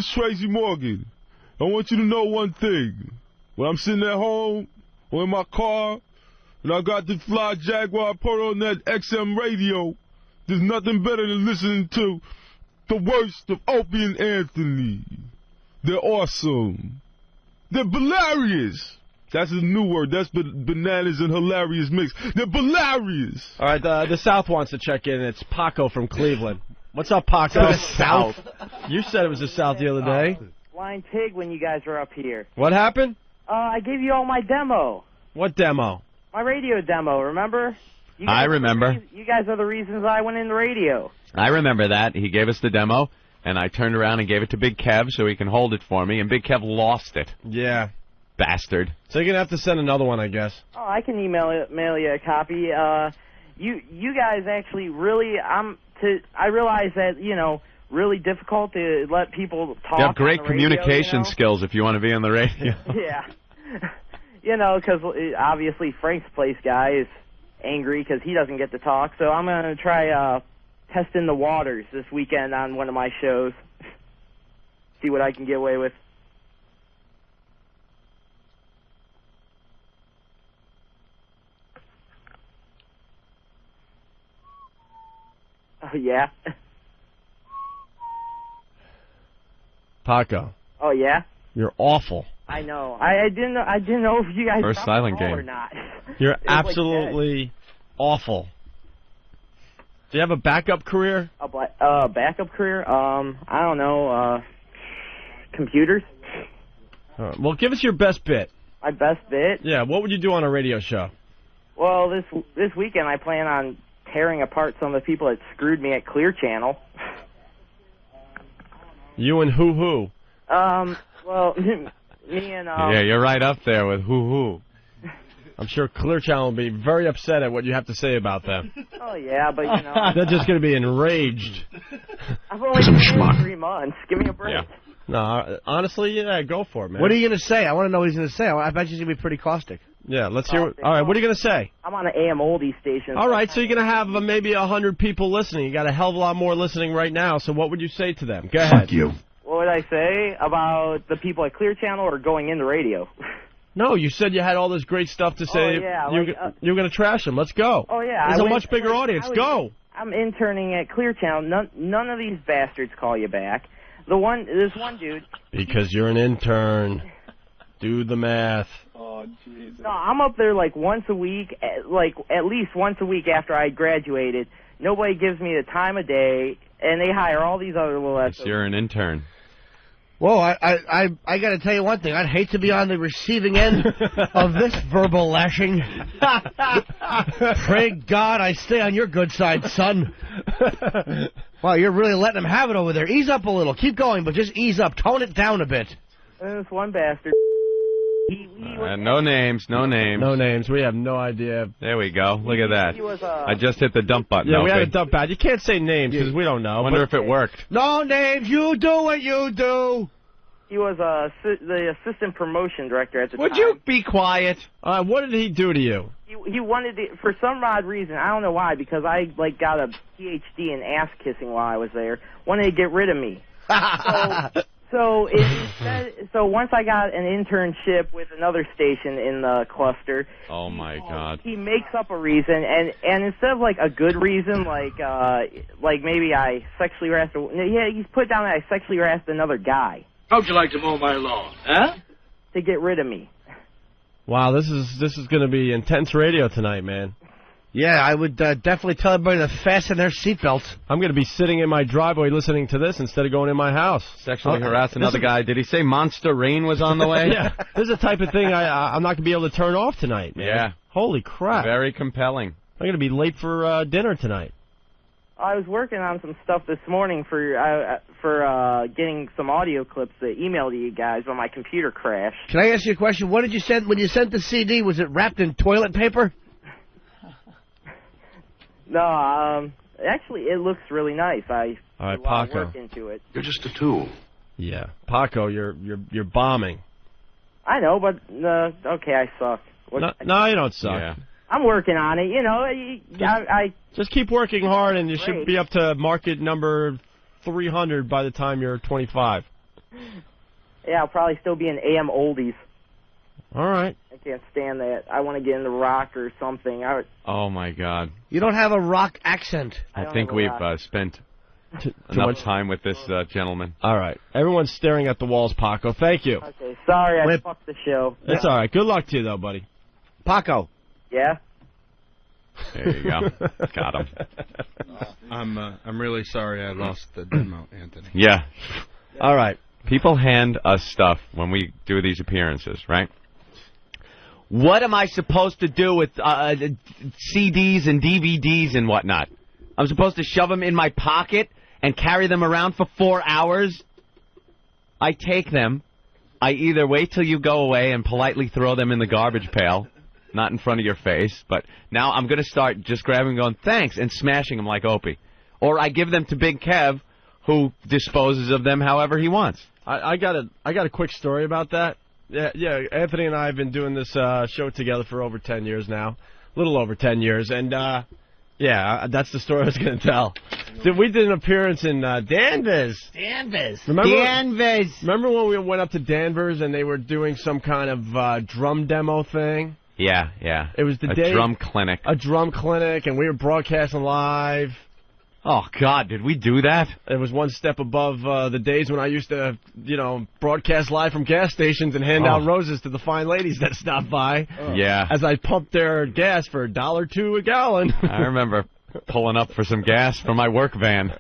is Tracy Morgan. I want you to know one thing. When I'm sitting at home or in my car, and I got the fly Jaguar put on that XM radio, there's nothing better than listening to the worst of Opie and Anthony. They're awesome. They're hilarious. That's a new word. That's bananas and hilarious mix. They're hilarious. All right, the South wants to check in. It's Paco from Cleveland. What's up, Paco? The South? You said it was the South the other day. Flying pig when you guys were up here. What happened? I gave you all my demo. What demo? My radio demo, remember? I remember. You guys are the reasons I went into radio. I remember that. He gave us the demo, and I turned around and gave it to Big Kev so he can hold it for me, and Big Kev lost it. Yeah. Bastard. So you're going to have to send another one, I guess. Oh, I can mail you a copy. You guys actually really, I realize that, really difficult to let people talk. You have great on the radio, communication skills if you want to be on the radio. Yeah. Because obviously Frank's place guy is angry because he doesn't get to talk. So I'm going to try testing the waters this weekend on one of my shows. See what I can get away with. Oh, yeah? Paco. Oh, yeah? You're awful. I know. I didn't know if you guys First silent game or not. You're absolutely awful. Do you have a backup career? A backup career? I don't know. Computers? Well, give us your best bit. My best bit? Yeah, what would you do on a radio show? Well, this weekend I plan on tearing apart some of the people that screwed me at Clear Channel. You and who? Well, me and... Yeah, you're right up there with who. I'm sure Clear Channel will be very upset at what you have to say about them. Oh, yeah, but, They're just going to be enraged. I've only been here 3 months. Give me a break. Yeah. No, honestly, yeah, go for it, man. What are you going to say? I want to know what he's going to say. I bet he's going to be pretty caustic. Yeah, let's hear it. All right, what are you going to say? I'm on an AM oldie station. All right, so you're going to have maybe 100 people listening. You got a hell of a lot more listening right now, so what would you say to them? Go ahead. Fuck you. What would I say about the people at Clear Channel or going into radio? No, you said you had all this great stuff to say. Oh, yeah, you're going to trash them. Let's go. Oh, yeah. There's a much bigger audience. Go. I'm interning at Clear Channel. None of these bastards call you back. This one dude. Because you're an intern. Do the math. Oh, Jesus. No, I'm up there like once a week, at least once a week after I graduated. Nobody gives me the time of day, and they hire all these other little SOBs. You're an intern. Whoa, I got to tell you one thing. I'd hate to be on the receiving end of this verbal lashing. Pray God I stay on your good side, son. Wow, you're really letting him have it over there. Ease up a little. Keep going, but just ease up. Tone it down a bit. And this one bastard. No names. No names. We have no idea. There we go. Look at that. I just hit the dump button. Yeah, we had a dump button. You can't say names because we don't know. I wonder if it worked. No names. You do what you do. He was the assistant promotion director at the time. Would you be quiet? What did he do to you? He wanted to, for some odd reason, I don't know why, because I got a PhD in ass kissing while I was there. Wanted to get rid of me. So once I got an internship with another station in the cluster. Oh my God! He makes up a reason, and instead of like a good reason, like maybe I sexually harassed. He's put down that I sexually harassed another guy. How'd you like to mow my lawn, huh? To get rid of me. Wow, this is going to be intense radio tonight, man. Yeah, I would definitely tell everybody to fasten their seatbelts. I'm going to be sitting in my driveway listening to this instead of going in my house. Sexually harass another guy. Did he say Monster Rain was on the way? Yeah, this is the type of thing I'm not going to be able to turn off tonight, man. Yeah. Holy crap. Very compelling. I'm going to be late for dinner tonight. I was working on some stuff this morning for getting some audio clips to email to you guys when my computer crashed. Can I ask you a question? What did you send when you sent the CD? Was it wrapped in toilet paper? No, actually, it looks really nice. I All right, put a lot of Paco. work into it. You're just a tool. Yeah, Paco, you're bombing. I know, but okay, I suck. No, you don't suck. Yeah. I'm working on it. You know, I just keep working hard, and you should be up to market number 300 by the time you're 25. Yeah, I'll probably still be in AM oldies. All right. I can't stand that. I want to get into rock or something. Oh, my God. You don't have a rock accent. I think we've spent enough time with this gentleman. All right. Everyone's staring at the walls, Paco. Thank you. Okay, sorry I fucked the show. It's all right. Good luck to you, though, buddy. Paco. Yeah? There you go. Got him. I'm really sorry I lost the demo, Anthony. Yeah. All right. People hand us stuff when we do these appearances, right? What am I supposed to do with CDs and DVDs and whatnot? I'm supposed to shove them in my pocket and carry them around for 4 hours? I take them. I either wait till you go away and politely throw them in the garbage pail, not in front of your face, but now I'm going to start just grabbing and going, thanks, and smashing them like Opie. Or I give them to Big Kev, who disposes of them however he wants. I got a quick story about that. Yeah. Anthony and I have been doing this show together for over 10 years now, a little over 10 years, and that's the story I was going to tell. We did an appearance in Danvers. Remember when we went up to Danvers and they were doing some kind of drum demo thing? Yeah. It was a drum clinic. A drum clinic, and we were broadcasting live. Oh, God, did we do that? It was one step above the days when I used to, broadcast live from gas stations and hand out roses to the fine ladies that stopped by. Yeah. As I pumped their gas for $1.02 a gallon. I remember pulling up for some gas for my work van.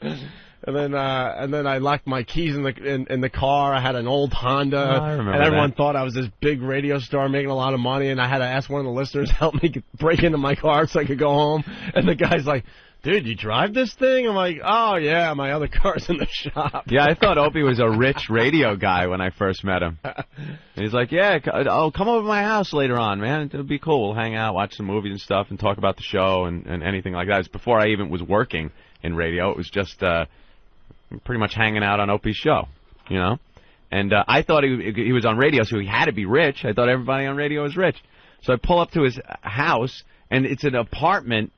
And then I locked my keys in the car. I had an old Honda. I remember and everyone thought I was this big radio star making a lot of money, and I had to ask one of the listeners to help me break into my car so I could go home. And the guy's like, dude, you drive this thing? I'm like, oh, yeah, my other car's in the shop. Yeah, I thought Opie was a rich radio guy when I first met him. And he's like, yeah, come over to my house later on, man. It'll be cool. We'll hang out, watch some movies and stuff, and talk about the show and anything like that. It was before I even was working in radio. It was just pretty much hanging out on Opie's show, And I thought he was on radio, so he had to be rich. I thought everybody on radio was rich. So I pull up to his house, and it's an apartment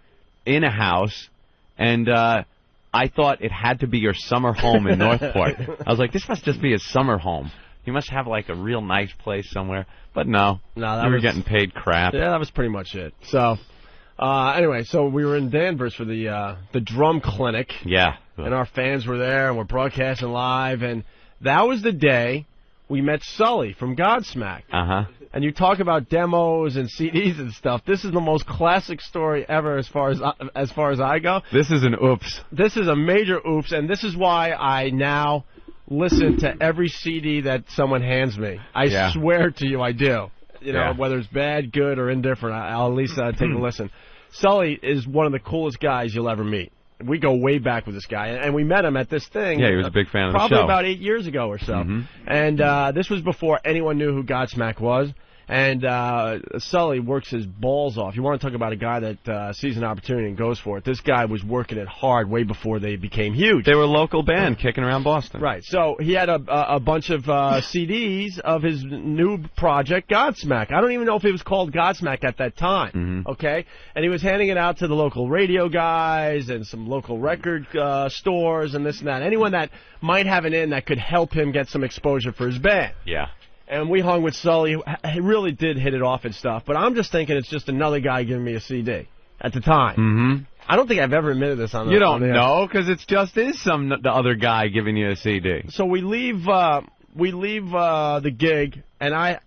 in a house. And I thought it had to be your summer home in Northport. I was like, this must just be his summer home. He must have, like, a real nice place somewhere. But no, we were getting paid crap. Yeah, that was pretty much it. So, anyway, so we were in Danvers for the drum clinic. Yeah. And our fans were there, and we're broadcasting live. And that was the day we met Sully from Godsmack. Uh-huh. And you talk about demos and CDs and stuff. This is the most classic story ever as far as I go. This is an oops. This is a major oops, and this is why I now listen to every CD that someone hands me. I swear to you I do. Whether it's bad, good, or indifferent, I'll at least take a listen. Sully is one of the coolest guys you'll ever meet. We go way back with this guy, and we met him at this thing. Yeah, he was a big fan of the show. Probably about 8 years ago or so. Mm-hmm. And this was before anyone knew who Godsmack was. And Sully works his balls off. You want to talk about a guy that sees an opportunity and goes for it. This guy was working it hard way before they became huge. They were a local band kicking around Boston. Right. So he had a bunch of CDs of his new project, Godsmack. I don't even know if it was called Godsmack at that time. Mm-hmm. Okay? And he was handing it out to the local radio guys and some local record stores and this and that. Anyone that might have an in that could help him get some exposure for his band. Yeah. And we hung with Sully. He really did hit it off and stuff. But I'm just thinking it's just another guy giving me a CD at the time. Mm-hmm. I don't think I've ever admitted this on the You don't know, because it just is the other guy giving you a CD. So we leave the gig, and I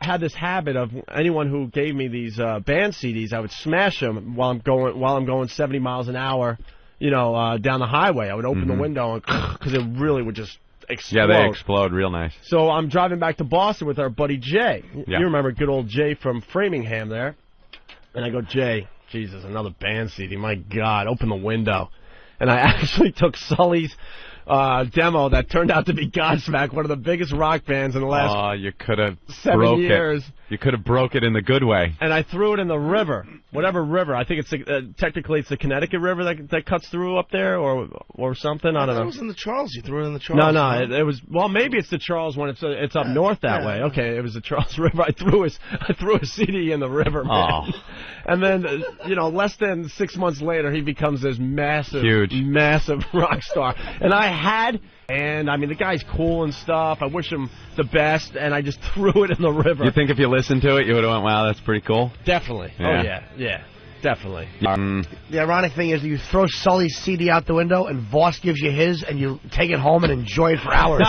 had this habit of anyone who gave me these band CDs, I would smash them while I'm going 70 miles an hour, down the highway. I would open the window because it really would just explode. Yeah, they explode real nice. So I'm driving back to Boston with our buddy Jay. Yeah. You remember good old Jay from Framingham there. And I go, Jay, Jesus, another band CD. My God, open the window. And I actually took Sully's demo that turned out to be Godsmack, one of the biggest rock bands in the last Oh, you could have 7 years. You could have broke it in the good way. And I threw it in the river, whatever river. I think it's technically it's the Connecticut River that cuts through up there, or something. I don't know. It was in the Charles. You threw it in the Charles. No, it was. Well, maybe it's the Charles when it's up north that way. Okay, it was the Charles River. I threw a CD in the river, man. Oh. And then less than 6 months later, he becomes this massive, huge, massive rock star. And I had. And, I mean, the guy's cool and stuff. I wish him the best, and I just threw it in the river. You think if you listened to it, you would have went, wow, that's pretty cool? Definitely. Yeah. Oh, yeah. Definitely. The ironic thing is you throw Sully's CD out the window, and Voss gives you his, and you take it home and enjoy it for hours.